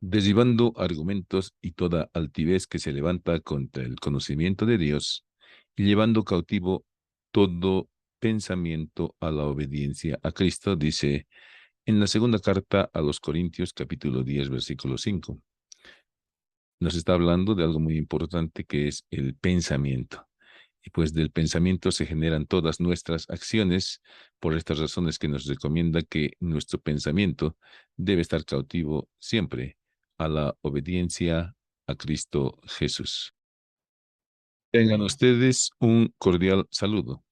derribando argumentos y toda altivez que se levanta contra el conocimiento de Dios, y llevando cautivo todo pensamiento a la obediencia a Cristo, dice en la segunda carta a los Corintios, capítulo 10, versículo 5. Nos está hablando de algo muy importante que es el pensamiento. Y pues del pensamiento se generan todas nuestras acciones, por estas razones que nos recomienda que nuestro pensamiento debe estar cautivo siempre a la obediencia a Cristo Jesús. Tengan ustedes un cordial saludo.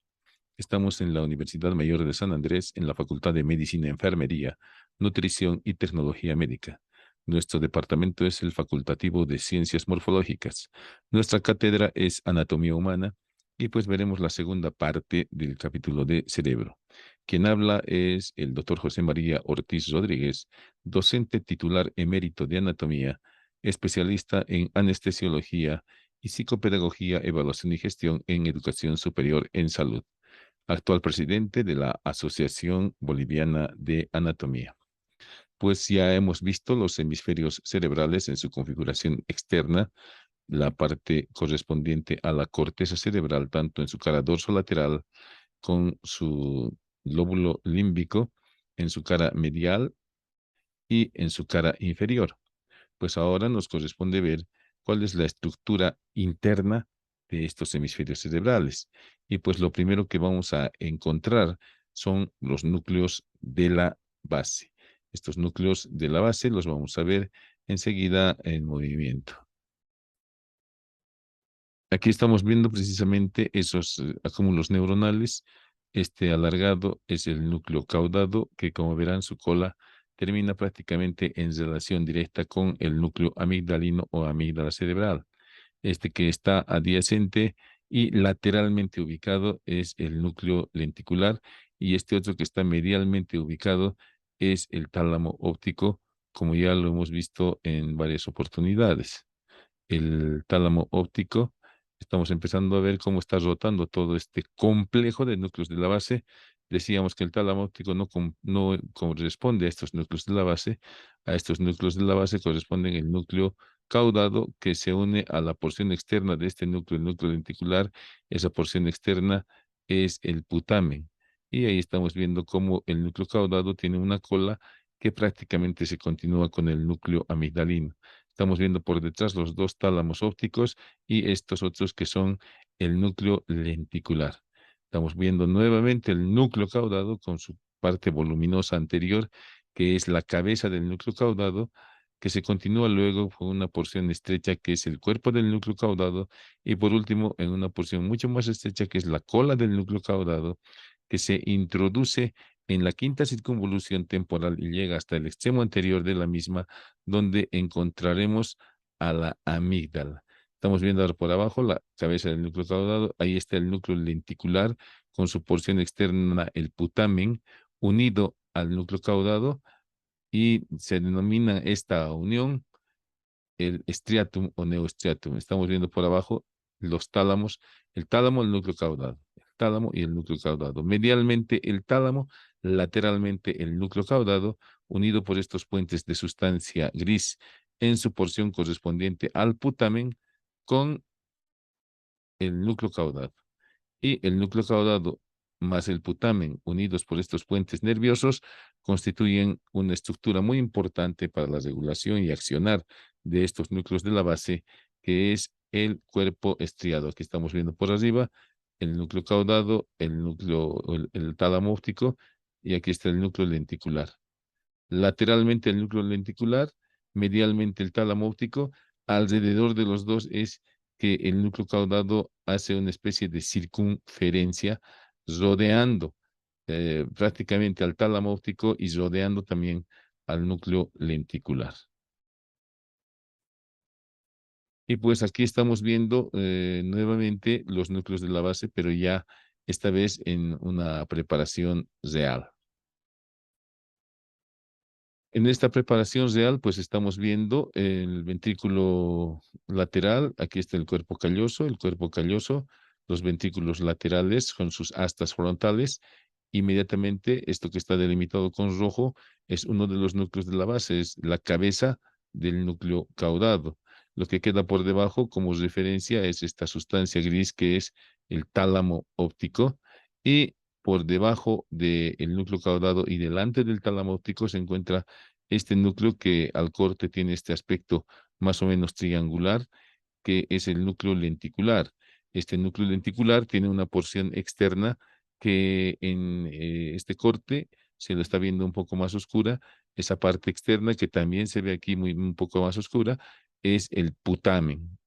Estamos en la Universidad Mayor de San Andrés, en la Facultad de Medicina, Enfermería, Nutrición y Tecnología Médica. Nuestro departamento es el facultativo de Ciencias Morfológicas. Nuestra cátedra es Anatomía Humana y pues veremos la segunda parte del capítulo de Cerebro. Quien habla es el doctor José María Ortiz Rodríguez, docente titular emérito de Anatomía, especialista en anestesiología y psicopedagogía, evaluación y gestión en educación superior en salud, actual presidente de la Asociación Boliviana de Anatomía. Pues ya hemos visto los hemisferios cerebrales en su configuración externa, la parte correspondiente a la corteza cerebral, tanto en su cara dorsolateral con su lóbulo límbico, en su cara medial y en su cara inferior. Pues ahora nos corresponde ver cuál es la estructura interna de estos hemisferios cerebrales. Y pues lo primero que vamos a encontrar son los núcleos de la base. Estos núcleos de la base los vamos a ver enseguida en movimiento. Aquí estamos viendo precisamente esos acúmulos neuronales. Este alargado es el núcleo caudado, que como verán su cola termina prácticamente en relación directa con el núcleo amigdalino o amígdala cerebral. Este que está adyacente y lateralmente ubicado es el núcleo lenticular, y este otro que está medialmente ubicado es el tálamo óptico, como ya lo hemos visto en varias oportunidades. El tálamo óptico, estamos empezando a ver cómo está rotando todo este complejo de núcleos de la base. Decíamos que el tálamo óptico no corresponde a estos núcleos de la base. A estos núcleos de la base corresponden el núcleo caudado, que se une a la porción externa de este núcleo, el núcleo lenticular. Esa porción externa es el putamen. Y ahí estamos viendo cómo el núcleo caudado tiene una cola que prácticamente se continúa con el núcleo amigdalino. Estamos viendo por detrás los dos tálamos ópticos y estos otros que son el núcleo lenticular. Estamos viendo nuevamente el núcleo caudado con su parte voluminosa anterior, que es la cabeza del núcleo caudado, que se continúa luego con una porción estrecha que es el cuerpo del núcleo caudado, y por último en una porción mucho más estrecha que es la cola del núcleo caudado, que se introduce en la quinta circunvolución temporal y llega hasta el extremo anterior de la misma, donde encontraremos a la amígdala. Estamos viendo ahora por abajo la cabeza del núcleo caudado. Ahí está el núcleo lenticular con su porción externa, el putamen, unido al núcleo caudado, y se denomina esta unión el striatum o neostriatum. Estamos viendo por abajo los tálamos, el tálamo, el núcleo caudado, el tálamo y el núcleo caudado. Medialmente el tálamo, lateralmente el núcleo caudado, unido por estos puentes de sustancia gris en su porción correspondiente al putamen con el núcleo caudado. Y el núcleo caudado más el putamen, unidos por estos puentes nerviosos, constituyen una estructura muy importante para la regulación y accionar de estos núcleos de la base, que es el cuerpo estriado. Aquí estamos viendo por arriba el núcleo caudado, el tálamo óptico, y aquí está el núcleo lenticular. Lateralmente el núcleo lenticular, medialmente el tálamo óptico. Alrededor de los dos es que el núcleo caudado hace una especie de circunferencia rodeando prácticamente al tálamo óptico y rodeando también al núcleo lenticular. Y pues aquí estamos viendo nuevamente los núcleos de la base, pero ya esta vez en una preparación real. En esta preparación real, pues estamos viendo el ventrículo lateral. Aquí está el cuerpo calloso, los ventrículos laterales con sus astas frontales. Inmediatamente, esto que está delimitado con rojo es uno de los núcleos de la base, es la cabeza del núcleo caudado. Lo que queda por debajo como referencia es esta sustancia gris que es el tálamo óptico, y por debajo del núcleo caudado y delante del tálamo óptico se encuentra este núcleo que al corte tiene este aspecto más o menos triangular, que es el núcleo lenticular. Este núcleo lenticular tiene una porción externa que en este corte se lo está viendo un poco más oscura. Esa parte externa que también se ve aquí un poco más oscura es el putamen.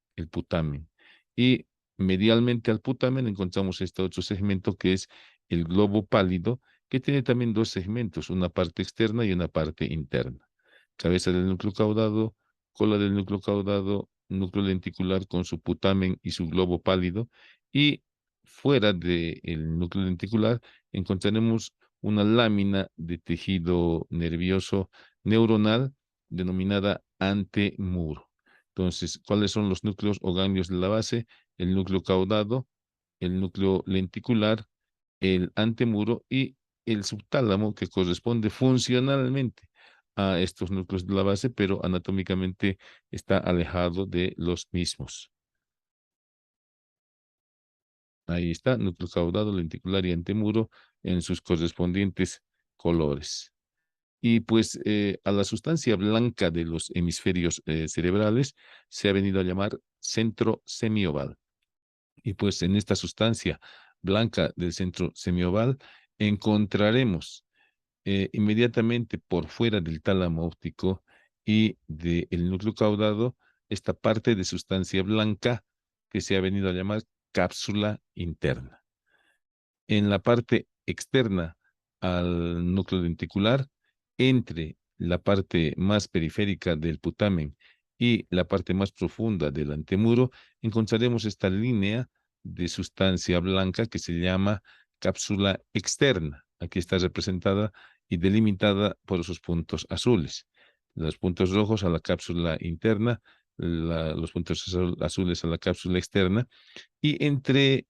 Y medialmente al putamen encontramos este otro segmento que es el globo pálido, que tiene también dos segmentos, una parte externa y una parte interna. Cabeza del núcleo caudado, cola del núcleo caudado, núcleo lenticular con su putamen y su globo pálido, y fuera del núcleo lenticular encontraremos una lámina de tejido nervioso neuronal denominada antemuro. Entonces, ¿cuáles son los núcleos o ganglios de la base? El núcleo caudado, el núcleo lenticular, el antemuro y el subtálamo, que corresponde funcionalmente a estos núcleos de la base, pero anatómicamente está alejado de los mismos. Ahí está, núcleo caudado, lenticular y antemuro en sus correspondientes colores. Y pues a la sustancia blanca de los hemisferios cerebrales se ha venido a llamar centro semioval. Y pues en esta sustancia blanca del centro semioval encontraremos inmediatamente por fuera del tálamo óptico y del núcleo caudado esta parte de sustancia blanca que se ha venido a llamar cápsula interna. En la parte externa al núcleo lenticular, entre la parte más periférica del putamen y la parte más profunda del antemuro, encontraremos esta línea de sustancia blanca que se llama cápsula externa. Aquí está representada y delimitada por esos puntos azules. Los puntos rojos a la cápsula interna, los puntos azules a la cápsula externa, y entre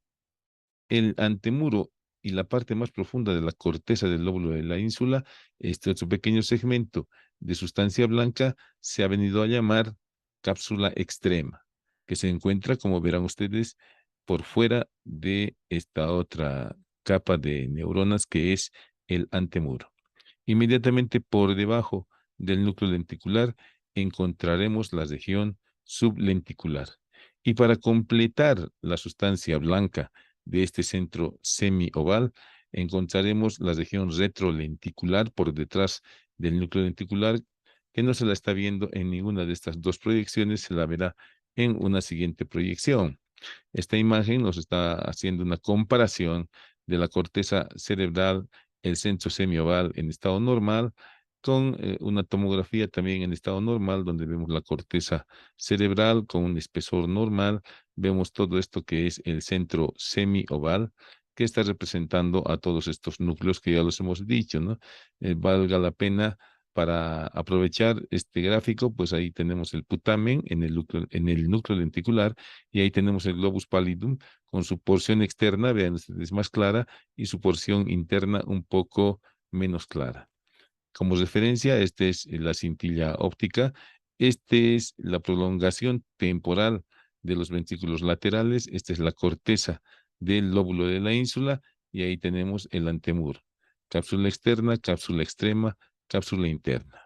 el antemuro y la parte más profunda de la corteza del lóbulo de la ínsula, este otro pequeño segmento de sustancia blanca se ha venido a llamar cápsula extrema, que se encuentra, como verán ustedes, por fuera de esta otra capa de neuronas que es el antemuro. Inmediatamente por debajo del núcleo lenticular encontraremos la región sublenticular. Y para completar la sustancia blanca de este centro semioval, encontraremos la región retrolenticular por detrás del núcleo lenticular, que no se la está viendo en ninguna de estas dos proyecciones, se la verá en una siguiente proyección. Esta imagen nos está haciendo una comparación de la corteza cerebral, el centro semioval en estado normal, con una tomografía también en estado normal, donde vemos la corteza cerebral con un espesor normal. Vemos todo esto que es el centro semioval, que está representando a todos estos núcleos que ya los hemos dicho, ¿no? Valga la pena para aprovechar este gráfico, pues ahí tenemos el putamen en el núcleo lenticular, y ahí tenemos el globus pallidum con su porción externa, vean ustedes, más clara, y su porción interna un poco menos clara. Como referencia, esta es la cintilla óptica, esta es la prolongación temporal de los ventrículos laterales, esta es la corteza del lóbulo de la ínsula, y ahí tenemos el antemuro. Cápsula externa, cápsula extrema, cápsula interna.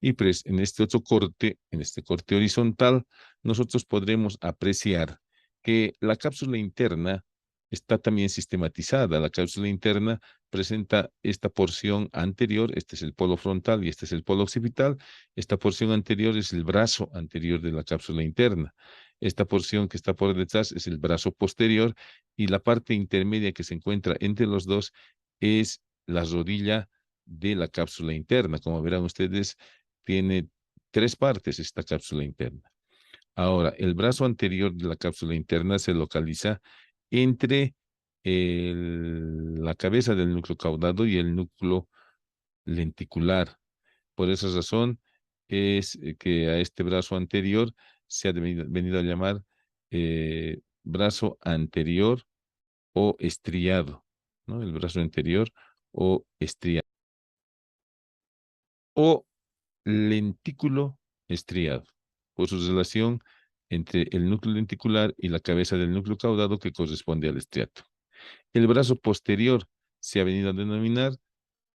Y pues en este otro corte, en este corte horizontal, nosotros podremos apreciar que la cápsula interna está también sistematizada. La cápsula interna presenta esta porción anterior, este es el polo frontal y este es el polo occipital. Esta porción anterior es el brazo anterior de la cápsula interna. Esta porción que está por detrás es el brazo posterior, y la parte intermedia que se encuentra entre los dos es la rodilla de la cápsula interna. Como verán ustedes, tiene tres partes esta cápsula interna. Ahora, el brazo anterior de la cápsula interna se localiza entre la cabeza del núcleo caudado y el núcleo lenticular. Por esa razón es que a este brazo anterior se ha venido a llamar brazo anterior o estriado, ¿no? El brazo anterior o estriado. O lentículo estriado, por su relación entre el núcleo lenticular y la cabeza del núcleo caudado que corresponde al estriato. El brazo posterior se ha venido a denominar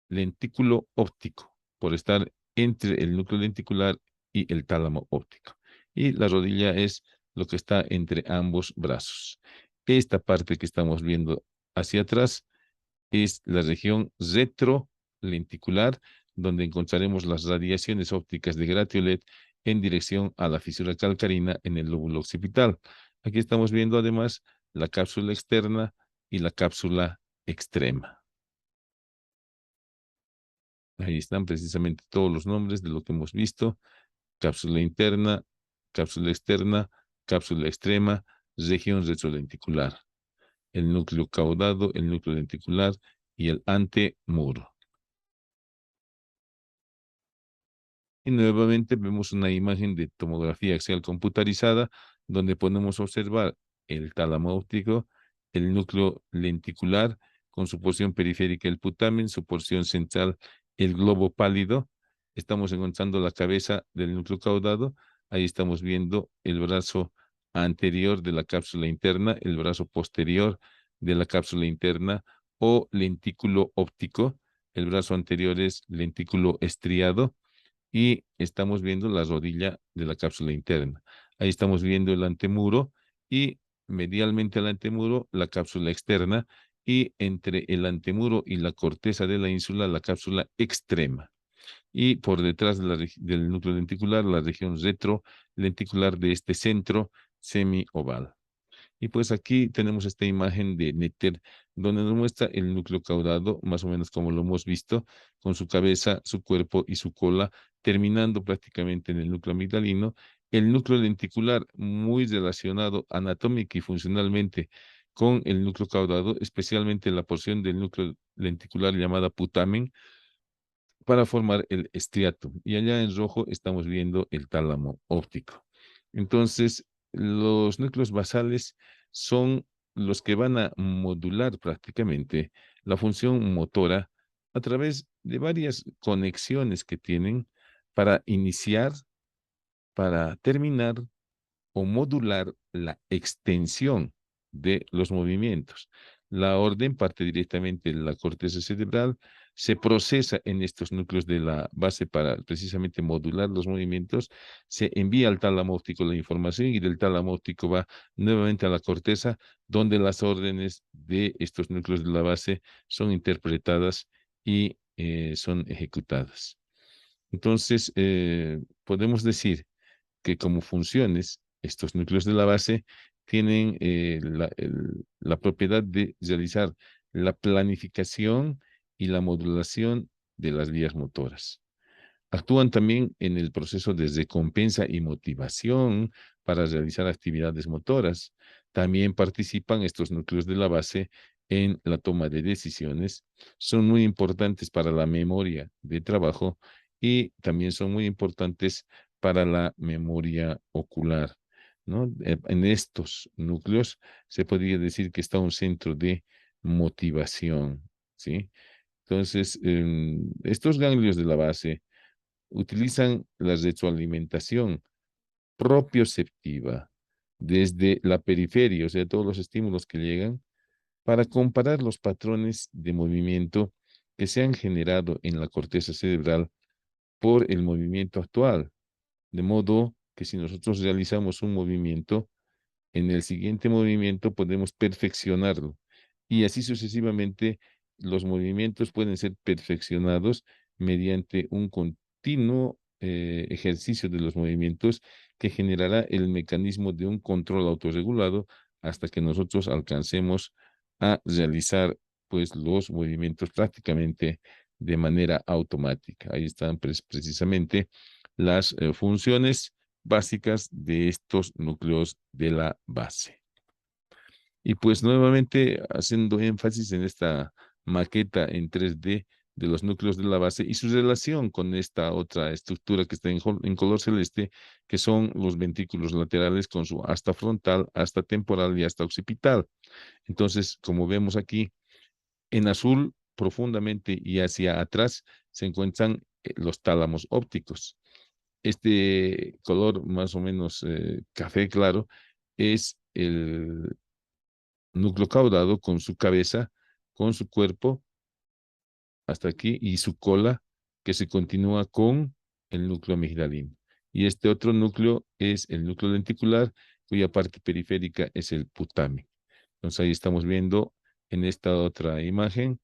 lentículo óptico, por estar entre el núcleo lenticular y el tálamo óptico. Y la rodilla es lo que está entre ambos brazos. Esta parte que estamos viendo hacia atrás es la región retrolenticular, donde encontraremos las radiaciones ópticas de gratiolet en dirección a la fisura calcarina en el lóbulo occipital. Aquí estamos viendo además la cápsula externa y la cápsula extrema. Ahí están precisamente todos los nombres de lo que hemos visto: cápsula interna, cápsula externa, cápsula extrema, región retrolenticular, el núcleo caudado, el núcleo lenticular y el antemuro. Y nuevamente vemos una imagen de tomografía axial computarizada donde podemos observar el tálamo óptico, el núcleo lenticular con su porción periférica el putamen, su porción central el globo pálido. Estamos encontrando la cabeza del núcleo caudado. Ahí estamos viendo el brazo anterior de la cápsula interna, el brazo posterior de la cápsula interna o lentículo óptico. El brazo anterior es lentículo estriado y estamos viendo la rodilla de la cápsula interna. Ahí estamos viendo el antemuro y medialmente al antemuro la cápsula externa y entre el antemuro y la corteza de la ínsula la cápsula extrema. Y por detrás de del núcleo lenticular la región retrolenticular de este centro semioval. Y pues aquí tenemos esta imagen de Netter, donde nos muestra el núcleo caudado, más o menos como lo hemos visto, con su cabeza, su cuerpo y su cola, terminando prácticamente en el núcleo amigdalino. El núcleo lenticular, muy relacionado anatómica y funcionalmente con el núcleo caudado, especialmente la porción del núcleo lenticular llamada putamen, para formar el estriato. Y allá en rojo estamos viendo el tálamo óptico. Entonces, los núcleos basales son los que van a modular prácticamente la función motora a través de varias conexiones que tienen para iniciar, para terminar o modular la extensión de los movimientos. La orden parte directamente de la corteza cerebral, se procesa en estos núcleos de la base para precisamente modular los movimientos, se envía al tálamo óptico la información y del tálamo óptico va nuevamente a la corteza, donde las órdenes de estos núcleos de la base son interpretadas y son ejecutadas. Entonces, podemos decir que como funciones, estos núcleos de la base tienen la propiedad de realizar la planificación y la modulación de las vías motoras. Actúan también en el proceso de recompensa y motivación para realizar actividades motoras. También participan estos núcleos de la base en la toma de decisiones. Son muy importantes para la memoria de trabajo y también son muy importantes para la memoria ocular, ¿no? En estos núcleos se podría decir que está un centro de motivación, ¿sí? Entonces, estos ganglios de la base utilizan la retroalimentación propioceptiva desde la periferia, o sea, todos los estímulos que llegan, para comparar los patrones de movimiento que se han generado en la corteza cerebral por el movimiento actual. De modo que si nosotros realizamos un movimiento, en el siguiente movimiento podemos perfeccionarlo. Y así sucesivamente, los movimientos pueden ser perfeccionados mediante un continuo ejercicio de los movimientos que generará el mecanismo de un control autorregulado hasta que nosotros alcancemos a realizar pues los movimientos prácticamente de manera automática. Ahí están precisamente las funciones básicas de estos núcleos de la base. Y pues nuevamente haciendo énfasis en esta maqueta en 3D de los núcleos de la base y su relación con esta otra estructura que está en color celeste, que son los ventrículos laterales con su asta frontal, asta temporal y asta occipital. Entonces, como vemos aquí, en azul profundamente y hacia atrás se encuentran los tálamos ópticos. Este color más o menos café claro es el núcleo caudado con su cabeza, con su cuerpo hasta aquí y su cola que se continúa con el núcleo amigdalino. Y este otro núcleo es el núcleo lenticular, cuya parte periférica es el putamen. Entonces ahí estamos viendo en esta otra imagen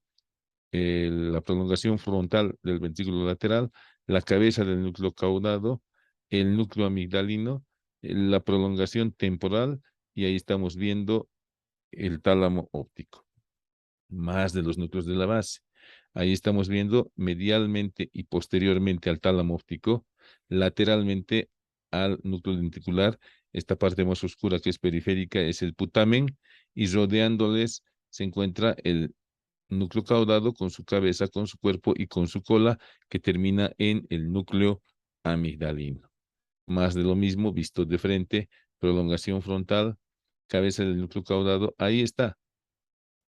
la prolongación frontal del ventrículo lateral, la cabeza del núcleo caudado, el núcleo amigdalino, la prolongación temporal y ahí estamos viendo el tálamo óptico, más de los núcleos de la base. Ahí estamos viendo medialmente y posteriormente al tálamo óptico, lateralmente al núcleo lenticular. Esta parte más oscura que es periférica es el putamen y rodeándoles se encuentra el núcleo caudado con su cabeza, con su cuerpo y con su cola que termina en el núcleo amigdalino. Más de lo mismo, visto de frente, prolongación frontal, cabeza del núcleo caudado. Ahí está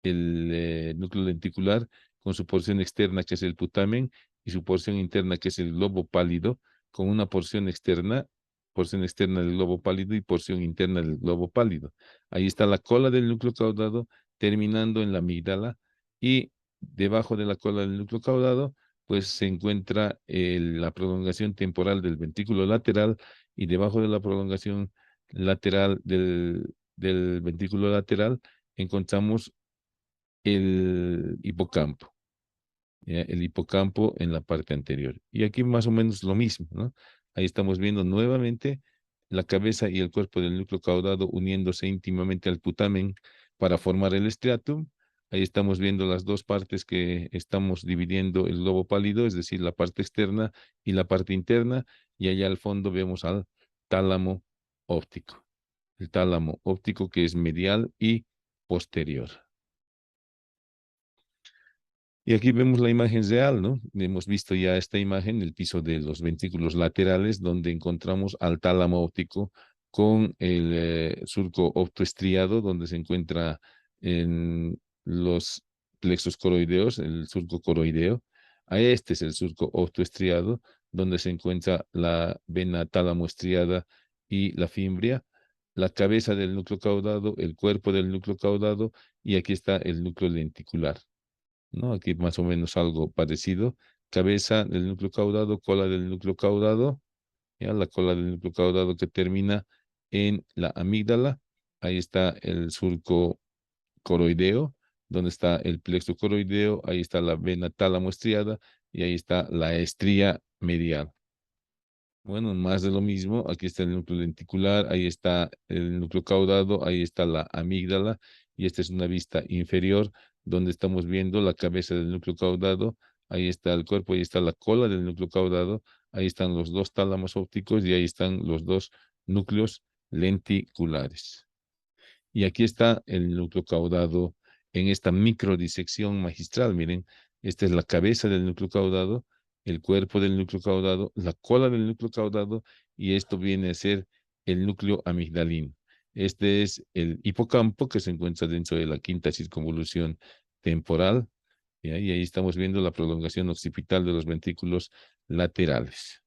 el núcleo lenticular con su porción externa que es el putamen y su porción interna que es el globo pálido, con una porción externa del globo pálido y porción interna del globo pálido. Ahí está la cola del núcleo caudado terminando en la amígdala y debajo de la cola del núcleo caudado pues se encuentra la prolongación temporal del ventrículo lateral y debajo de la prolongación lateral del ventrículo lateral encontramos el hipocampo, ¿ya? El hipocampo en la parte anterior. Y aquí más o menos lo mismo, ¿no? Ahí estamos viendo nuevamente la cabeza y el cuerpo del núcleo caudado uniéndose íntimamente al putamen para formar el striatum. Ahí estamos viendo las dos partes que estamos dividiendo el globo pálido, es decir, la parte externa y la parte interna, y allá al fondo vemos al tálamo óptico. El tálamo óptico que es medial y posterior. Y aquí vemos la imagen real, ¿no? Hemos visto ya esta imagen, el piso de los ventrículos laterales, donde encontramos al tálamo óptico con el surco optoestriado, donde se encuentra en los plexos coroideos, el surco coroideo. A este es el surco optoestriado, donde se encuentra la vena tálamo estriada y la fimbria, la cabeza del núcleo caudado, el cuerpo del núcleo caudado, y aquí está el núcleo lenticular. ¿No? Aquí más o menos algo parecido. Cabeza del núcleo caudado, cola del núcleo caudado, ¿ya? La cola del núcleo caudado que termina en la amígdala. Ahí está el surco coroideo, donde está el plexo coroideo, ahí está la vena tálamo estriada y ahí está la estría medial. Bueno, más de lo mismo, aquí está el núcleo lenticular, ahí está el núcleo caudado, ahí está la amígdala y esta es una vista inferior donde estamos viendo la cabeza del núcleo caudado, ahí está el cuerpo, ahí está la cola del núcleo caudado, ahí están los dos tálamos ópticos y ahí están los dos núcleos lenticulares. Y aquí está el núcleo caudado en esta microdisección magistral. Miren, esta es la cabeza del núcleo caudado, el cuerpo del núcleo caudado, la cola del núcleo caudado y esto viene a ser el núcleo amigdalino. Este es el hipocampo que se encuentra dentro de la quinta circunvolución temporal. Y ahí estamos viendo la prolongación occipital de los ventrículos laterales.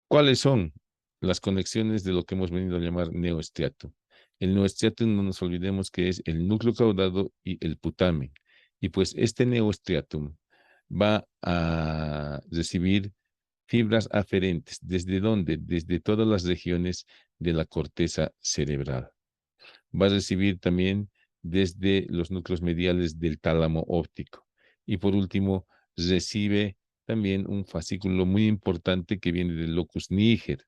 ¿Cuáles son las conexiones de lo que hemos venido a llamar neoestriatum? El neoestriatum, no nos olvidemos que es el núcleo caudado y el putamen. Y pues este neoestriatum va a recibir fibras aferentes. ¿Desde dónde? Desde todas las regiones de la corteza cerebral. Va a recibir también desde los núcleos mediales del tálamo óptico. Y por último, recibe también un fascículo muy importante que viene del locus niger.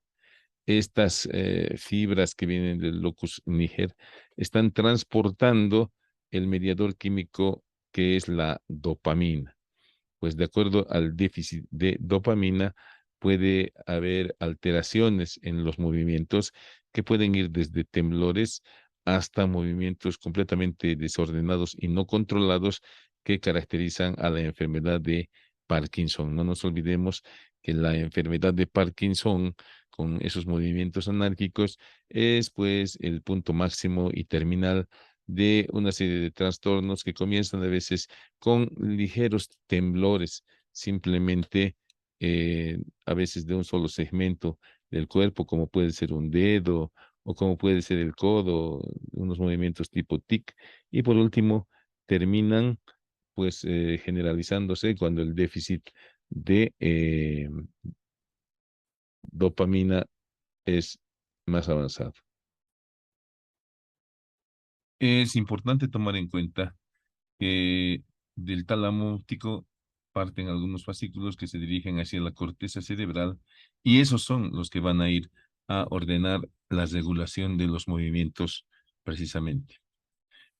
Estas fibras que vienen del locus niger están transportando el mediador químico que es la dopamina. Pues de acuerdo al déficit de dopamina puede haber alteraciones en los movimientos que pueden ir desde temblores hasta movimientos completamente desordenados y no controlados que caracterizan a la enfermedad de Parkinson. No nos olvidemos que la enfermedad de Parkinson con esos movimientos anárquicos es pues el punto máximo y terminal de una serie de trastornos que comienzan a veces con ligeros temblores, simplemente a veces de un solo segmento del cuerpo, como puede ser un dedo o como puede ser el codo, unos movimientos tipo tic. Y por último, terminan pues generalizándose cuando el déficit de dopamina es más avanzado. Es importante tomar en cuenta que del tálamo óptico parten algunos fascículos que se dirigen hacia la corteza cerebral y esos son los que van a ir a ordenar la regulación de los movimientos precisamente.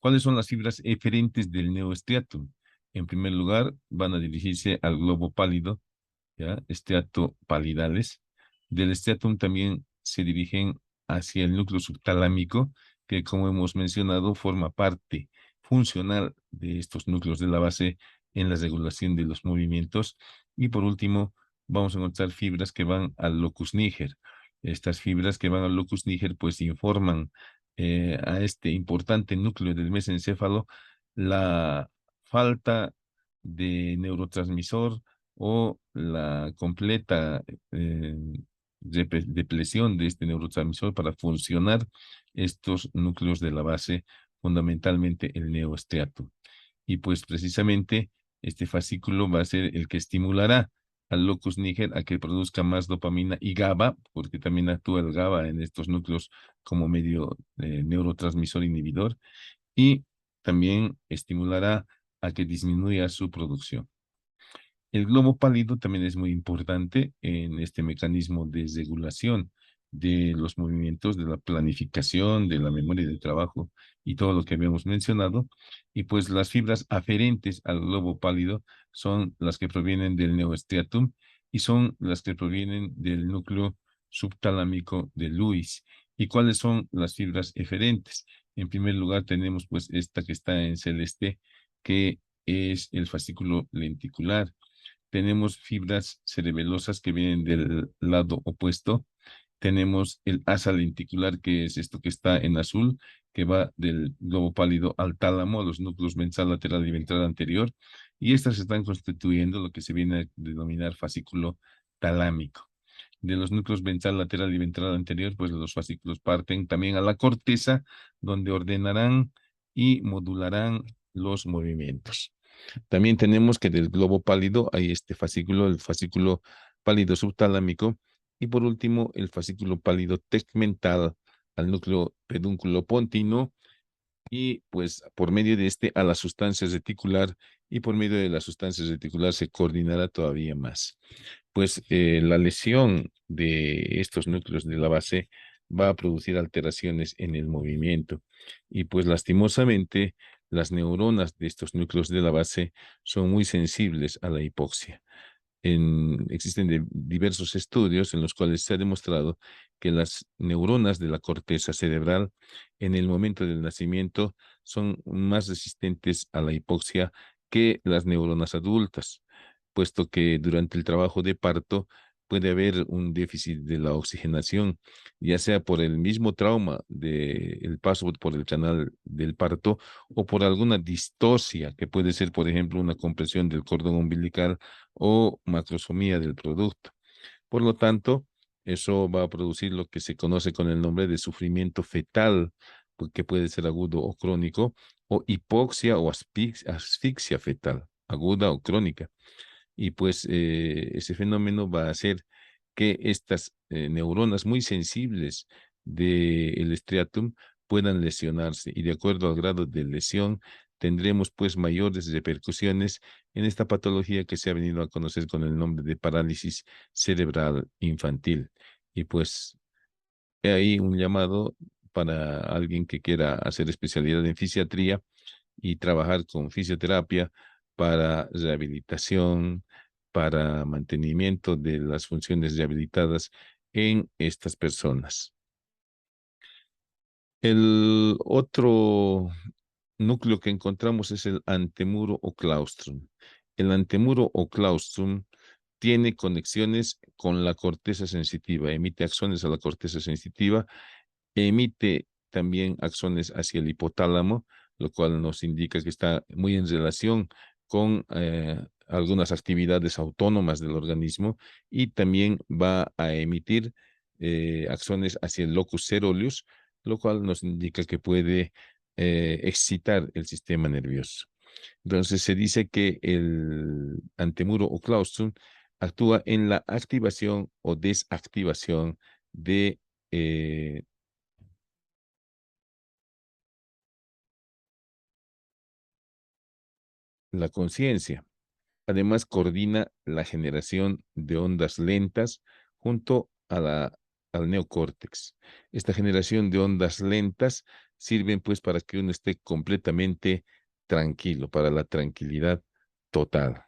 ¿Cuáles son las fibras eferentes del neostriatum? En primer lugar, van a dirigirse al globo pálido, ¿ya? Striato pallidales. Del striatum también se dirigen hacia el núcleo subtalámico, que como hemos mencionado, forma parte funcional de estos núcleos de la base en la regulación de los movimientos. Y por último, vamos a encontrar fibras que van al locus niger. Estas fibras que van al locus niger pues informan a este importante núcleo del mesencéfalo la falta de neurotransmisor o la completa eh, depresión de este neurotransmisor para funcionar estos núcleos de la base, fundamentalmente el neostriato. Y pues precisamente este fascículo va a ser el que estimulará al locus niger a que produzca más dopamina y GABA, porque también actúa el GABA en estos núcleos como medio neurotransmisor inhibidor, y también estimulará a que disminuya su producción. El globo pálido también es muy importante en este mecanismo de regulación de los movimientos, de la planificación, de la memoria de trabajo y todo lo que habíamos mencionado. Y pues las fibras aferentes al globo pálido son las que provienen del neostriatum y son las que provienen del núcleo subtalámico de Lewis. ¿Y cuáles son las fibras eferentes? En primer lugar tenemos pues esta que está en celeste, que es el fascículo lenticular. Tenemos fibras cerebelosas que vienen del lado opuesto. Tenemos el asa lenticular, que es esto que está en azul, que va del globo pálido al tálamo, a los núcleos ventral lateral y ventral anterior. Y estas están constituyendo lo que se viene a denominar fascículo talámico. De los núcleos ventral lateral y ventral anterior, pues los fascículos parten también a la corteza, donde ordenarán y modularán los movimientos. También tenemos que del globo pálido hay este fascículo, el fascículo pálido subtalámico, y por último el fascículo pálido tegmental al núcleo pedúnculo pontino, y pues por medio de este a la sustancia reticular, y por medio de la sustancia reticular se coordinará todavía más. Pues la lesión de estos núcleos de la base va a producir alteraciones en el movimiento, y pues lastimosamente las neuronas de estos núcleos de la base son muy sensibles a la hipoxia. Existen diversos estudios en los cuales se ha demostrado que las neuronas de la corteza cerebral en el momento del nacimiento son más resistentes a la hipoxia que las neuronas adultas, puesto que durante el trabajo de parto puede haber un déficit de la oxigenación, ya sea por el mismo trauma del paso por el canal del parto o por alguna distosia, que puede ser, por ejemplo, una compresión del cordón umbilical o macrosomía del producto. Por lo tanto, eso va a producir lo que se conoce con el nombre de sufrimiento fetal, que puede ser agudo o crónico, o hipoxia o asfixia fetal, aguda o crónica. Y pues ese fenómeno va a hacer que estas neuronas muy sensibles del estriatum puedan lesionarse, y de acuerdo al grado de lesión tendremos pues mayores repercusiones en esta patología que se ha venido a conocer con el nombre de parálisis cerebral infantil. Y pues he ahí un llamado para alguien que quiera hacer especialidad en fisiatría y trabajar con fisioterapia para rehabilitación, para mantenimiento de las funciones rehabilitadas en estas personas. El otro núcleo que encontramos es el antemuro o claustrum. El antemuro o claustrum tiene conexiones con la corteza sensitiva, emite axones a la corteza sensitiva, emite también axones hacia el hipotálamo, lo cual nos indica que está muy en relación con algunas actividades autónomas del organismo y también va a emitir axones hacia el locus coeruleus, lo cual nos indica que puede excitar el sistema nervioso. Entonces se dice que el antemuro o claustrum actúa en la activación o desactivación de la conciencia. Además, coordina la generación de ondas lentas junto al neocórtex. Esta generación de ondas lentas sirven pues para que uno esté completamente tranquilo, para la tranquilidad total.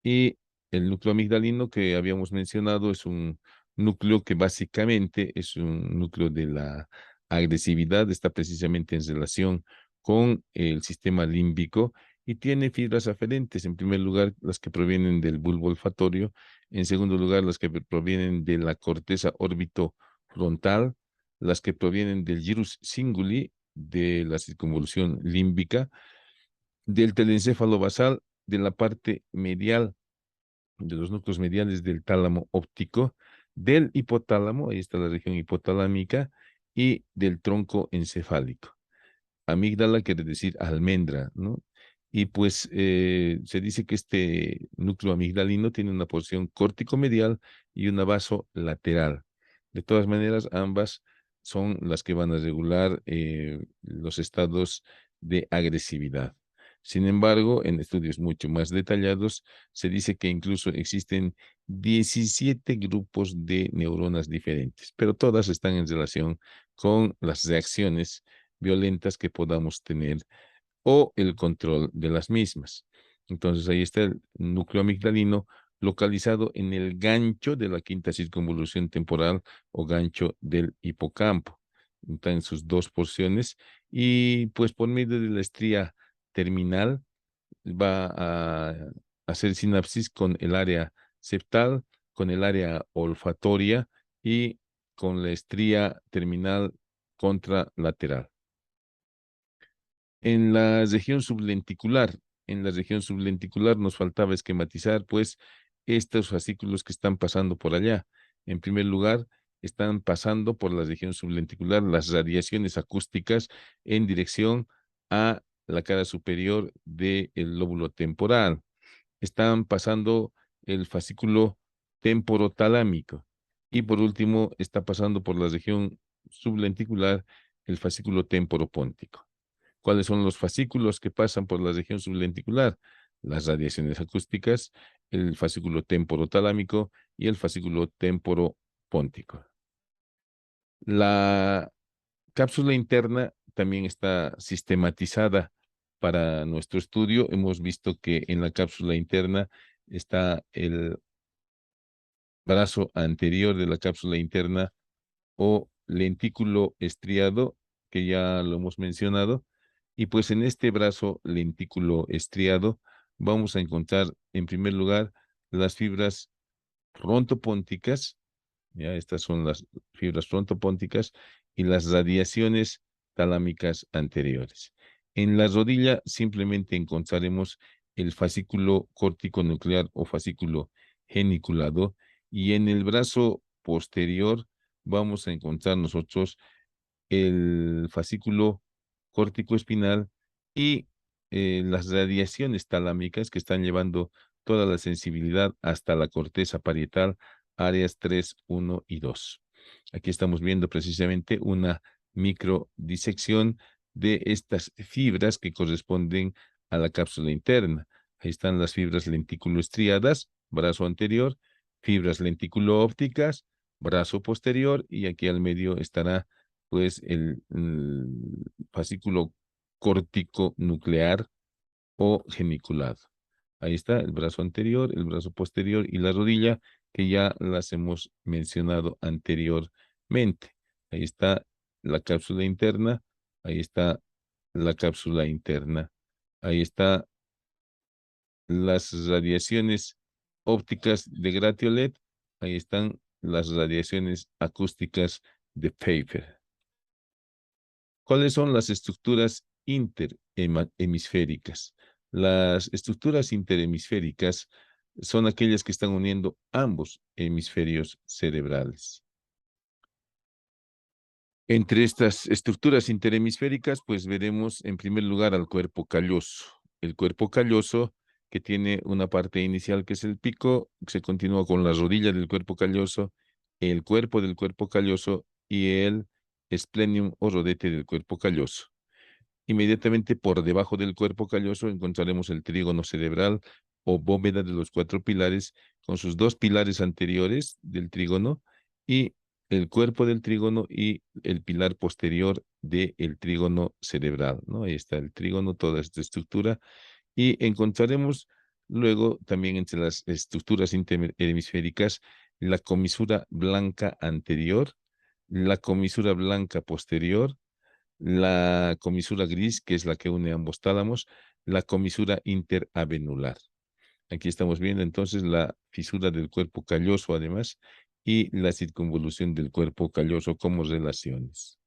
Y el núcleo amigdalino que habíamos mencionado es un núcleo que básicamente es un núcleo de la agresividad, está precisamente en relación con el sistema límbico y tiene fibras aferentes. En primer lugar, las que provienen del bulbo olfatorio. En segundo lugar, las que provienen de la corteza órbito-frontal, las que provienen del gyrus cinguli, de la circunvolución límbica, del telencéfalo basal, de la parte medial de los núcleos mediales del tálamo óptico, del hipotálamo, ahí está la región hipotalámica, y del tronco encefálico. Amígdala quiere decir almendra, ¿no? Y pues se dice que este núcleo amigdalino tiene una porción córtico-medial y una vasolateral. De todas maneras, ambas son las que van a regular los estados de agresividad. Sin embargo, en estudios mucho más detallados, se dice que incluso existen 17 grupos de neuronas diferentes, pero todas están en relación con las reacciones violentas que podamos tener o el control de las mismas. Entonces ahí está el núcleo amigdalino localizado en el gancho de la quinta circunvolución temporal o gancho del hipocampo. Está en sus dos porciones y pues por medio de la estría terminal va a hacer sinapsis con el área septal, con el área olfatoria y con la estría terminal contralateral. En la región sublenticular nos faltaba esquematizar, pues, estos fascículos que están pasando por allá. En primer lugar, están pasando por la región sublenticular las radiaciones acústicas en dirección a la cara superior del lóbulo temporal. Están pasando el fascículo temporotalámico. Y por último, está pasando por la región sublenticular el fascículo temporopóntico. ¿Cuáles son los fascículos que pasan por la región sublenticular? Las radiaciones acústicas, el fascículo temporotalámico y el fascículo temporopóntico. La cápsula interna también está sistematizada para nuestro estudio. Hemos visto que en la cápsula interna está el brazo anterior de la cápsula interna o lentículo estriado, que ya lo hemos mencionado, y pues en este brazo lentículo estriado vamos a encontrar en primer lugar las fibras frontopónticas, ya estas son las fibras frontopónticas y las radiaciones talámicas anteriores. En la rodilla simplemente encontraremos el fascículo córtico nuclear o fascículo geniculado y en el brazo posterior vamos a encontrar nosotros el fascículo córtico espinal y las radiaciones talámicas que están llevando toda la sensibilidad hasta la corteza parietal, áreas 3, 1 y 2. Aquí estamos viendo precisamente una microdisección de estas fibras que corresponden a la cápsula interna. Ahí están las fibras lentículo-estriadas, brazo anterior, fibras lentículo-ópticas, brazo posterior, y aquí al medio estará pues el fascículo córtico nuclear o geniculado. Ahí está el brazo anterior, el brazo posterior y la rodilla, que ya las hemos mencionado anteriormente. Ahí está la cápsula interna, ahí está la cápsula interna, ahí está las radiaciones ópticas de Gratiolet, ahí están las radiaciones acústicas de Pfeiffer. ¿Cuáles son las estructuras interhemisféricas? Las estructuras interhemisféricas son aquellas que están uniendo ambos hemisferios cerebrales. Entre estas estructuras interhemisféricas, pues veremos en primer lugar al cuerpo calloso. El cuerpo calloso, que tiene una parte inicial que es el pico, se continúa con las rodillas del cuerpo calloso, el cuerpo del cuerpo calloso y el esplenium o rodete del cuerpo calloso. Inmediatamente por debajo del cuerpo calloso encontraremos el trígono cerebral o bóveda de los cuatro pilares, con sus dos pilares anteriores del trígono y el cuerpo del trígono y el pilar posterior del trígono cerebral, ¿no? Ahí está el trígono, toda esta estructura. Y encontraremos luego también entre las estructuras interhemisféricas la comisura blanca anterior, la comisura blanca posterior, la comisura gris, que es la que une ambos tálamos, la comisura interavenular. Aquí estamos viendo entonces la fisura del cuerpo calloso además y la circunvolución del cuerpo calloso como relaciones.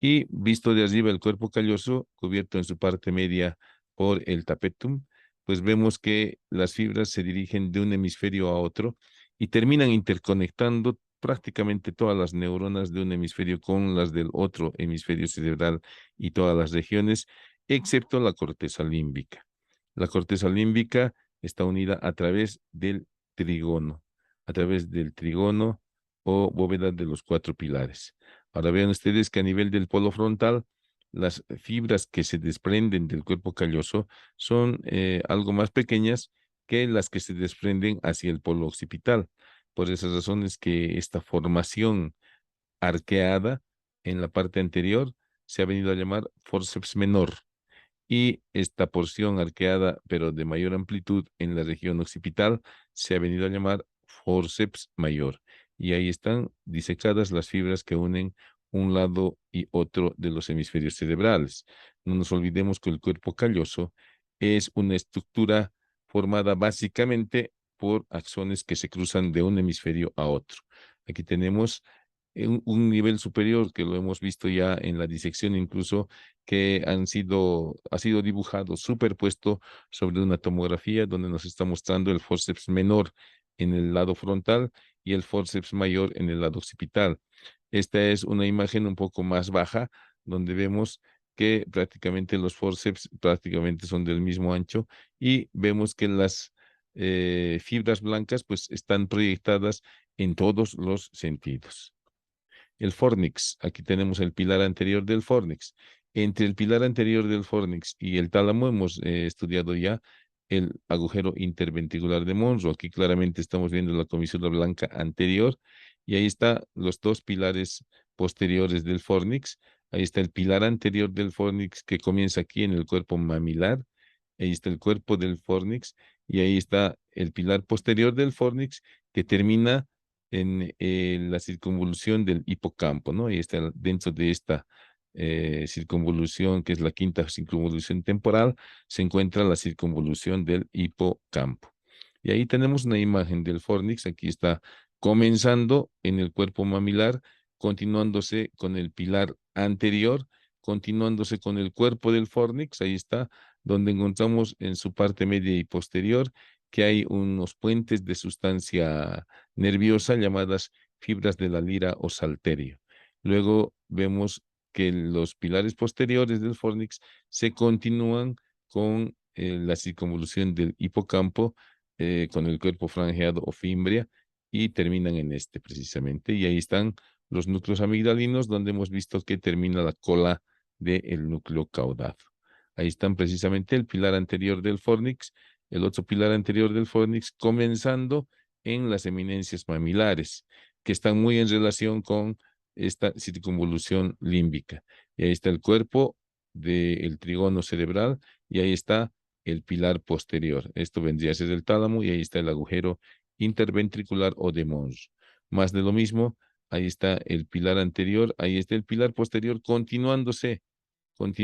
Y visto de arriba el cuerpo calloso, cubierto en su parte media por el tapetum, pues vemos que las fibras se dirigen de un hemisferio a otro y terminan interconectando prácticamente todas las neuronas de un hemisferio con las del otro hemisferio cerebral y todas las regiones, excepto la corteza límbica. La corteza límbica está unida a través del trigono o bóveda de los cuatro pilares. Ahora vean ustedes que a nivel del polo frontal, las fibras que se desprenden del cuerpo calloso son algo más pequeñas que las que se desprenden hacia el polo occipital. Por esas razones que esta formación arqueada en la parte anterior se ha venido a llamar forceps menor y esta porción arqueada, pero de mayor amplitud en la región occipital, se ha venido a llamar forceps mayor. Y ahí están disecadas las fibras que unen un lado y otro de los hemisferios cerebrales. No nos olvidemos que el cuerpo calloso es una estructura formada básicamente por axones que se cruzan de un hemisferio a otro. Aquí tenemos un nivel superior que lo hemos visto ya en la disección incluso que ha sido dibujado, superpuesto sobre una tomografía donde nos está mostrando el forceps menor en el lado frontal y el forceps mayor en el lado occipital. Esta es una imagen un poco más baja donde vemos que prácticamente los forceps prácticamente son del mismo ancho y vemos que las fibras blancas pues están proyectadas en todos los sentidos. El fornix, aquí tenemos el pilar anterior del fornix. Entre el pilar anterior del fornix y el tálamo hemos estudiado ya el agujero interventricular de Monro. Aquí claramente estamos viendo la comisura blanca anterior y ahí está los dos pilares posteriores del fornix. Ahí está el pilar anterior del fornix que comienza aquí en el cuerpo mamilar. Ahí está el cuerpo del fornix y ahí está el pilar posterior del fornix que termina en la circunvolución del hipocampo, ¿no? Y está dentro de esta circunvolución, que es la quinta circunvolución temporal, se encuentra la circunvolución del hipocampo. Y ahí tenemos una imagen del fornix, aquí está comenzando en el cuerpo mamilar, continuándose con el pilar anterior, continuándose con el cuerpo del fornix, ahí está, donde encontramos en su parte media y posterior que hay unos puentes de sustancia nerviosa llamadas fibras de la lira o salterio. Luego vemos que los pilares posteriores del fornix se continúan con la circunvolución del hipocampo, con el cuerpo franjeado o fimbria, y terminan en este precisamente. Y ahí están los núcleos amigdalinos, donde hemos visto que termina la cola del núcleo caudado. Ahí están precisamente el pilar anterior del fornix, el otro pilar anterior del fornix, comenzando en las eminencias mamilares, que están muy en relación con esta circunvolución límbica. Y ahí está el cuerpo del trígono cerebral y ahí está el pilar posterior. Esto vendría a ser el tálamo y ahí está el agujero interventricular o de Mons. Más de lo mismo, ahí está el pilar anterior, ahí está el pilar posterior continuándose con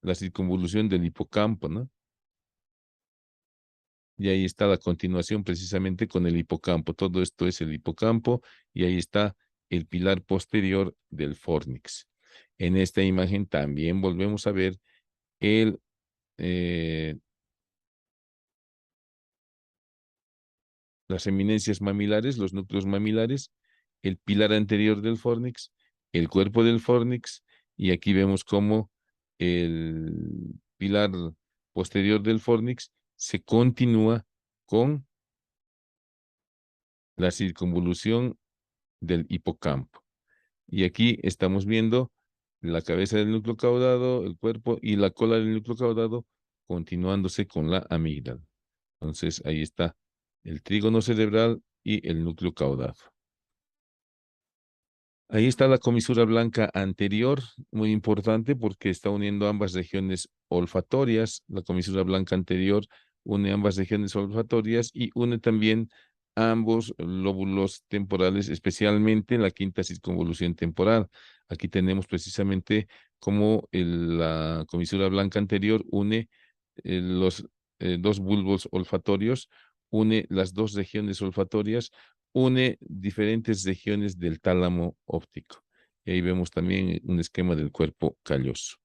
la circunvolución del hipocampo, ¿no? Y ahí está la continuación precisamente con el hipocampo. Todo esto es el hipocampo y ahí está el pilar posterior del fornix. En esta imagen también volvemos a ver el, eh, las eminencias mamilares, los núcleos mamilares, el pilar anterior del fórnix, el cuerpo del fórnix, y aquí vemos cómo el pilar posterior del fórnix se continúa con la circunvolución del hipocampo. Y aquí estamos viendo la cabeza del núcleo caudado, el cuerpo y la cola del núcleo caudado continuándose con la amígdala. Entonces ahí está el trígono cerebral y el núcleo caudado. Ahí está la comisura blanca anterior, muy importante porque está uniendo ambas regiones olfatorias. La comisura blanca anterior une ambas regiones olfatorias y une también ambos lóbulos temporales, especialmente la quinta circunvolución temporal. Aquí tenemos precisamente cómo la comisura blanca anterior une los dos bulbos olfatorios, une las dos regiones olfatorias, une diferentes regiones del tálamo óptico. Y ahí vemos también un esquema del cuerpo calloso.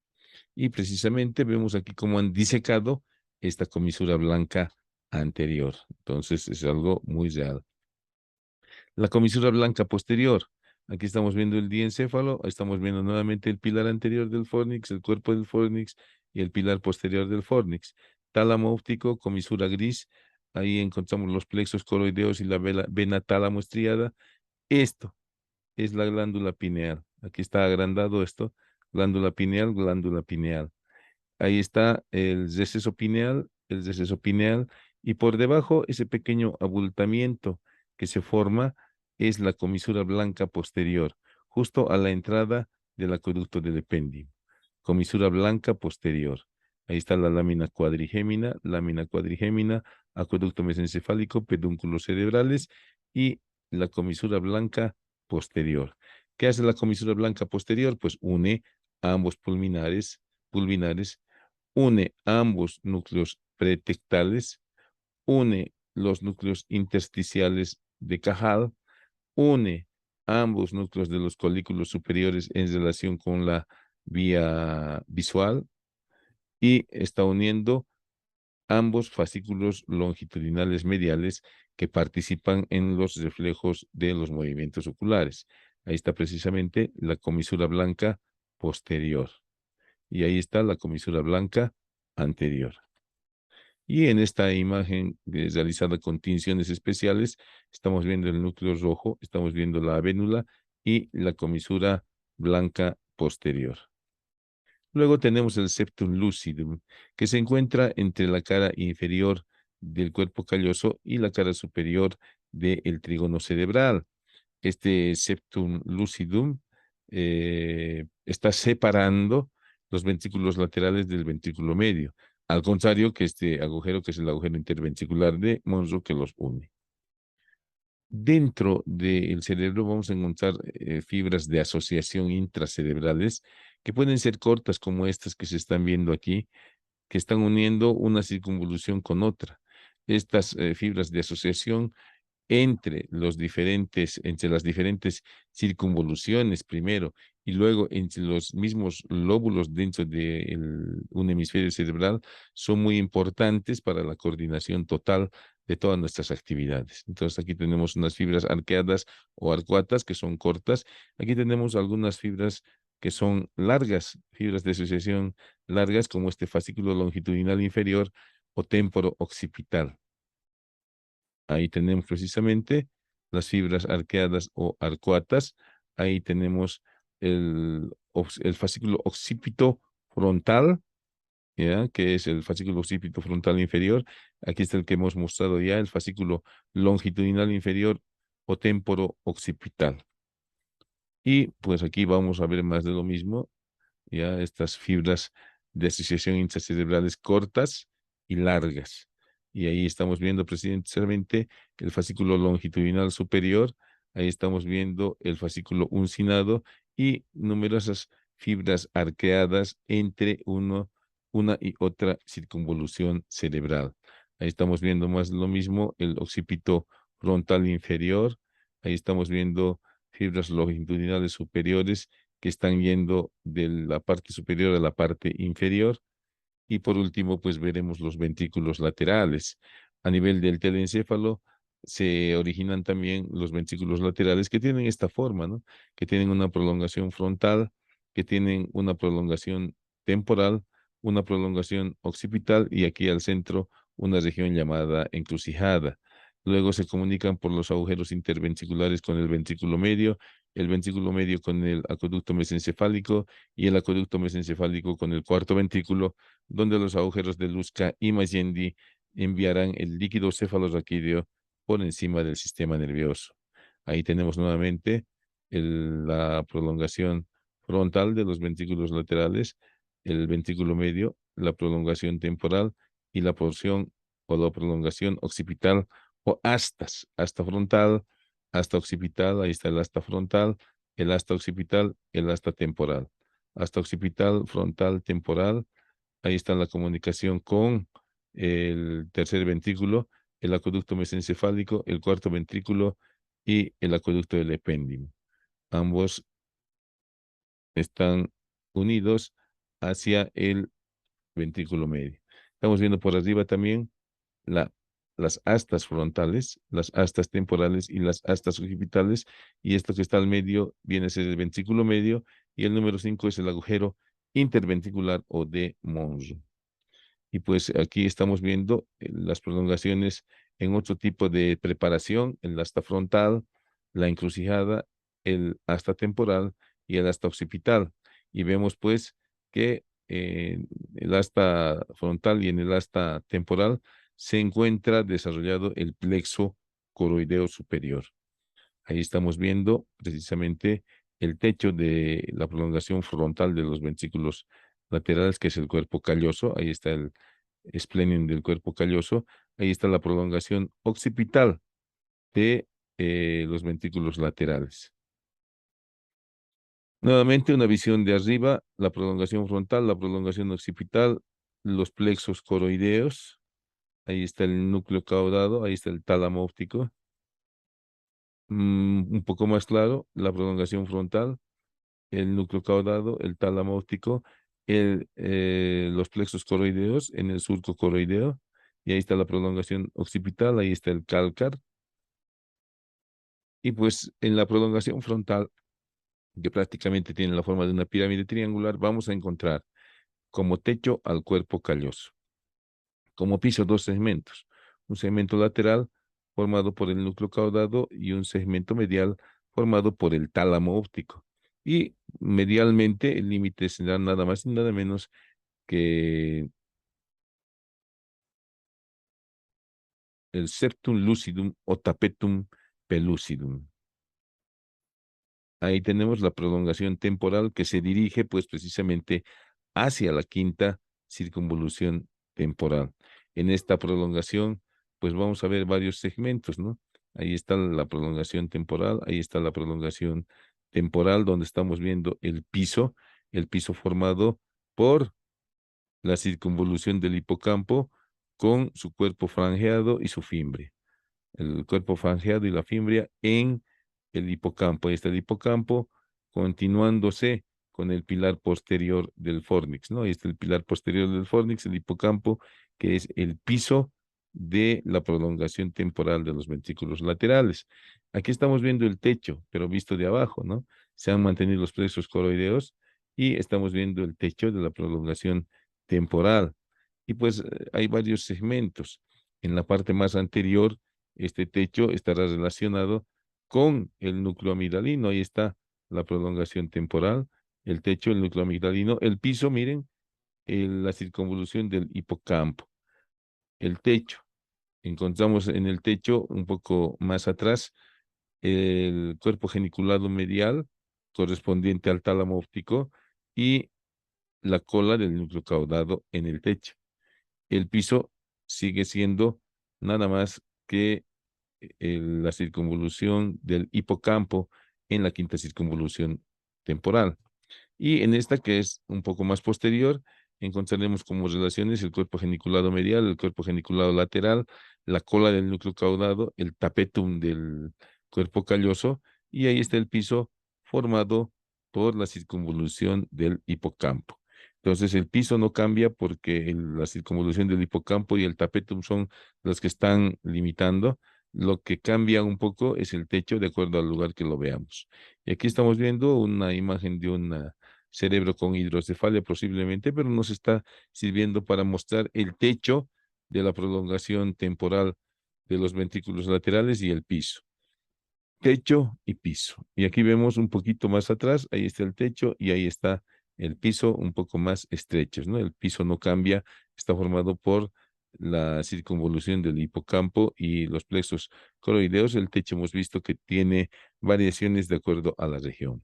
Y precisamente vemos aquí cómo han disecado esta comisura blanca anterior. Entonces es algo muy real. La comisura blanca posterior. Aquí estamos viendo el diencéfalo, estamos viendo nuevamente el pilar anterior del fórnix, el cuerpo del fórnix y el pilar posterior del fórnix. Tálamo óptico, comisura gris. Ahí encontramos los plexos coroideos y la vena tálamo estriada. Esto es la glándula pineal. Aquí está agrandado esto. Glándula pineal, glándula pineal. Ahí está el receso pineal, y por debajo ese pequeño abultamiento que se forma es la comisura blanca posterior, justo a la entrada del acueducto del epéndido. Comisura blanca posterior. Ahí está la lámina cuadrigémina, acueducto mesencefálico, pedúnculos cerebrales y la comisura blanca posterior. ¿Qué hace la comisura blanca posterior? Pues une ambos pulminares, une ambos núcleos pretectales, une los núcleos intersticiales de Cajal, une ambos núcleos de los colículos superiores en relación con la vía visual y está uniendo ambos fascículos longitudinales mediales que participan en los reflejos de los movimientos oculares. Ahí está precisamente la comisura blanca posterior y ahí está la comisura blanca anterior. Y en esta imagen realizada con tinciones especiales, estamos viendo el núcleo rojo, estamos viendo la avénula y la comisura blanca posterior. Luego tenemos el septum lucidum, que se encuentra entre la cara inferior del cuerpo calloso y la cara superior del trígono cerebral. Este septum lucidum está separando los ventrículos laterales del ventrículo medio, al contrario que este agujero, que es el agujero interventricular de Monro, que los une. Dentro del cerebro vamos a encontrar fibras de asociación intracerebrales que pueden ser cortas como estas que se están viendo aquí, que están uniendo una circunvolución con otra. Estas fibras de asociación entre las diferentes circunvoluciones primero y luego entre los mismos lóbulos dentro de un hemisferio cerebral son muy importantes para la coordinación total de todas nuestras actividades. Entonces aquí tenemos unas fibras arqueadas o arcuatas que son cortas. Aquí tenemos algunas fibras que son largas, fibras de asociación largas como este fascículo longitudinal inferior o témporo occipital. Ahí tenemos precisamente las fibras arqueadas o arcuatas. Ahí tenemos el fascículo occipito frontal, ¿ya? Que es el fascículo occipito frontal inferior. Aquí está el que hemos mostrado ya, el fascículo longitudinal inferior o témporo occipital. Y pues aquí vamos a ver más de lo mismo, ya estas fibras de asociación intracerebrales cortas y largas. Y ahí estamos viendo precisamente el fascículo longitudinal superior, ahí estamos viendo el fascículo uncinado y numerosas fibras arqueadas entre una y otra circunvolución cerebral. Ahí estamos viendo más lo mismo, el occipito frontal inferior, ahí estamos viendo fibras longitudinales superiores que están yendo de la parte superior a la parte inferior. Y por último, pues veremos los ventrículos laterales. A nivel del telencéfalo se originan también los ventrículos laterales que tienen esta forma, ¿no? Que tienen una prolongación frontal, que tienen una prolongación temporal, una prolongación occipital y aquí al centro una región llamada encrucijada. Luego se comunican por los agujeros interventriculares con el ventrículo medio con el acueducto mesencefálico y el acueducto mesencefálico con el cuarto ventrículo, donde los agujeros de Luska y Mayendi enviarán el líquido cefalorraquídeo por encima del sistema nervioso. Ahí tenemos nuevamente la prolongación frontal de los ventrículos laterales, el ventrículo medio, la prolongación temporal y la porción o la prolongación occipital o astas, asta frontal, asta occipital, ahí está el asta frontal, el asta occipital, el asta temporal. Asta occipital, frontal, temporal, ahí está la comunicación con el tercer ventrículo, el acueducto mesencefálico, el cuarto ventrículo y el acueducto del epéndimo. Ambos están unidos hacia el ventrículo medio. Estamos viendo por arriba también la, las astas frontales, las astas temporales y las astas occipitales, y esto que está al medio viene a ser el ventrículo medio, y el número 5 es el agujero interventricular o de Monro. Y pues aquí estamos viendo las prolongaciones en otro tipo de preparación, el asta frontal, la encrucijada, el asta temporal y el asta occipital. Y vemos pues que el asta frontal y en el asta temporal se encuentra desarrollado el plexo coroideo superior. Ahí estamos viendo precisamente el techo de la prolongación frontal de los ventrículos laterales, que es el cuerpo calloso. Ahí está el esplenium del cuerpo calloso. Ahí está la prolongación occipital de los ventrículos laterales. Nuevamente una visión de arriba, la prolongación frontal, la prolongación occipital, los plexos coroideos. Ahí está el núcleo caudado, ahí está el tálamo óptico. Un poco más claro, la prolongación frontal, el núcleo caudado, el tálamo óptico, los plexos coroideos en el surco coroideo, y ahí está la prolongación occipital, ahí está el cálcar. Y pues en la prolongación frontal, que prácticamente tiene la forma de una pirámide triangular, vamos a encontrar como techo al cuerpo calloso, como piso dos segmentos, un segmento lateral formado por el núcleo caudado y un segmento medial formado por el tálamo óptico. Y medialmente el límite será nada más y nada menos que el septum lucidum o tapetum pellucidum. Ahí tenemos la prolongación temporal que se dirige pues precisamente hacia la quinta circunvolución temporal. En esta prolongación pues vamos a ver varios segmentos, ¿no? Ahí está la prolongación temporal, ahí está la prolongación temporal donde estamos viendo el piso formado por la circunvolución del hipocampo con su cuerpo franjeado y su fimbre. El cuerpo franjeado y la fimbria en el hipocampo. Ahí está el hipocampo continuándose con el pilar posterior del fornix, ¿no? Ahí está el pilar posterior del fornix, el hipocampo, que es el piso de la prolongación temporal de los ventrículos laterales. Aquí estamos viendo el techo, pero visto de abajo, ¿no? Se han mantenido los plexos coroideos y estamos viendo el techo de la prolongación temporal. Y pues hay varios segmentos. En la parte más anterior, este techo estará relacionado con el núcleo amigdalino. Ahí está la prolongación temporal, el techo, el núcleo amigdalino, el piso, miren, la circunvolución del hipocampo, el techo. Encontramos en el techo, un poco más atrás, el cuerpo geniculado medial correspondiente al tálamo óptico y la cola del núcleo caudado en el techo. El piso sigue siendo nada más que la circunvolución del hipocampo en la quinta circunvolución temporal. Y en esta, que es un poco más posterior, encontraremos como relaciones el cuerpo geniculado medial, el cuerpo geniculado lateral, la cola del núcleo caudado, el tapetum del cuerpo calloso, y ahí está el piso formado por la circunvolución del hipocampo. Entonces, el piso no cambia porque la circunvolución del hipocampo y el tapetum son los que están limitando. Lo que cambia un poco es el techo de acuerdo al lugar que lo veamos. Y aquí estamos viendo una imagen de un cerebro con hidrocefalia posiblemente, pero nos está sirviendo para mostrar el techo de la prolongación temporal de los ventrículos laterales y el piso. Techo y piso. Y aquí vemos un poquito más atrás, ahí está el techo y ahí está el piso un poco más estrechos, ¿no? El piso no cambia, está formado por la circunvolución del hipocampo y los plexos coroideos. El techo hemos visto que tiene variaciones de acuerdo a la región.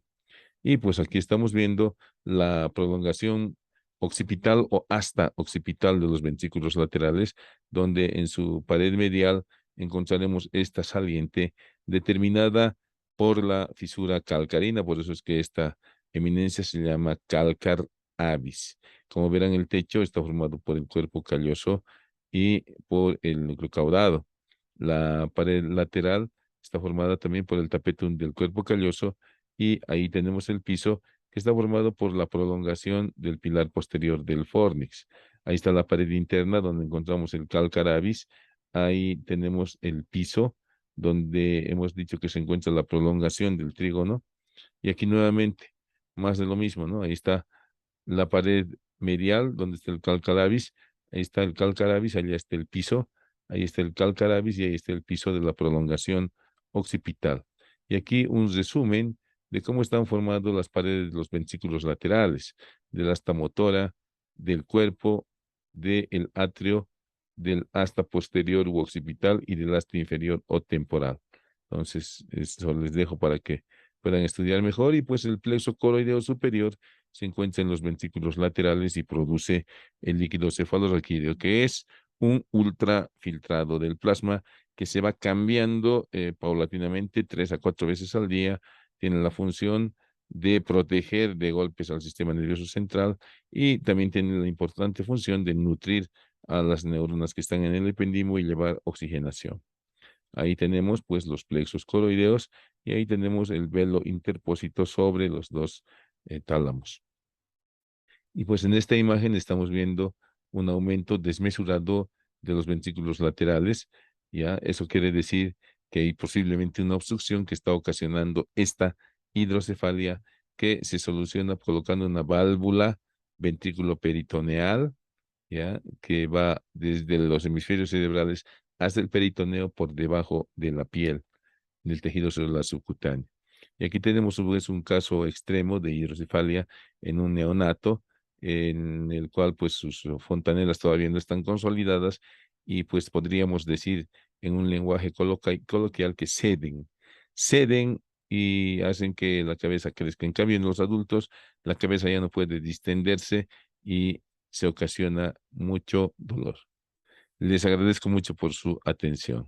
Y pues aquí estamos viendo la prolongación occipital o hasta occipital de los ventrículos laterales, donde en su pared medial encontraremos esta saliente determinada por la fisura calcarina, por eso es que esta eminencia se llama calcar avis. Como verán, el techo está formado por el cuerpo calloso y por el núcleo caudado. La pared lateral está formada también por el tapetum del cuerpo calloso y ahí tenemos el piso que está formado por la prolongación del pilar posterior del fornix. Ahí está la pared interna donde encontramos el calcarabis. Ahí tenemos el piso donde hemos dicho que se encuentra la prolongación del trígono. Y aquí nuevamente, más de lo mismo, ¿no? Ahí está la pared medial donde está el calcarabis. Ahí está el calcarabis, allá está el piso. Ahí está el calcarabis y ahí está el piso de la prolongación occipital. Y aquí un resumen de cómo están formadas las paredes de los ventrículos laterales, de la asta motora, del cuerpo, del atrio, del asta posterior u occipital y del asta inferior o temporal. Entonces, eso les dejo para que puedan estudiar mejor. Y pues el plexo coroideo superior se encuentra en los ventrículos laterales y produce el líquido cefalorraquídeo, que es un ultrafiltrado del plasma que se va cambiando paulatinamente 3 a 4 veces al día. Tiene la función de proteger de golpes al sistema nervioso central y también tiene la importante función de nutrir a las neuronas que están en el ependimo y llevar oxigenación. Ahí tenemos pues los plexos coroideos y ahí tenemos el velo interpósito sobre los dos tálamos. Y pues en esta imagen estamos viendo un aumento desmesurado de los ventrículos laterales, ¿ya? Eso quiere decir que hay posiblemente una obstrucción que está ocasionando esta hidrocefalia que se soluciona colocando una válvula ventrículo peritoneal, ¿ya? Que va desde los hemisferios cerebrales hasta el peritoneo por debajo de la piel del tejido celular subcutáneo. Y aquí tenemos pues, un caso extremo de hidrocefalia en un neonato, en el cual pues sus fontanelas todavía no están consolidadas y pues podríamos decir en un lenguaje coloquial que ceden y hacen que la cabeza crezca. En cambio, en los adultos, la cabeza ya no puede distenderse y se ocasiona mucho dolor. Les agradezco mucho por su atención.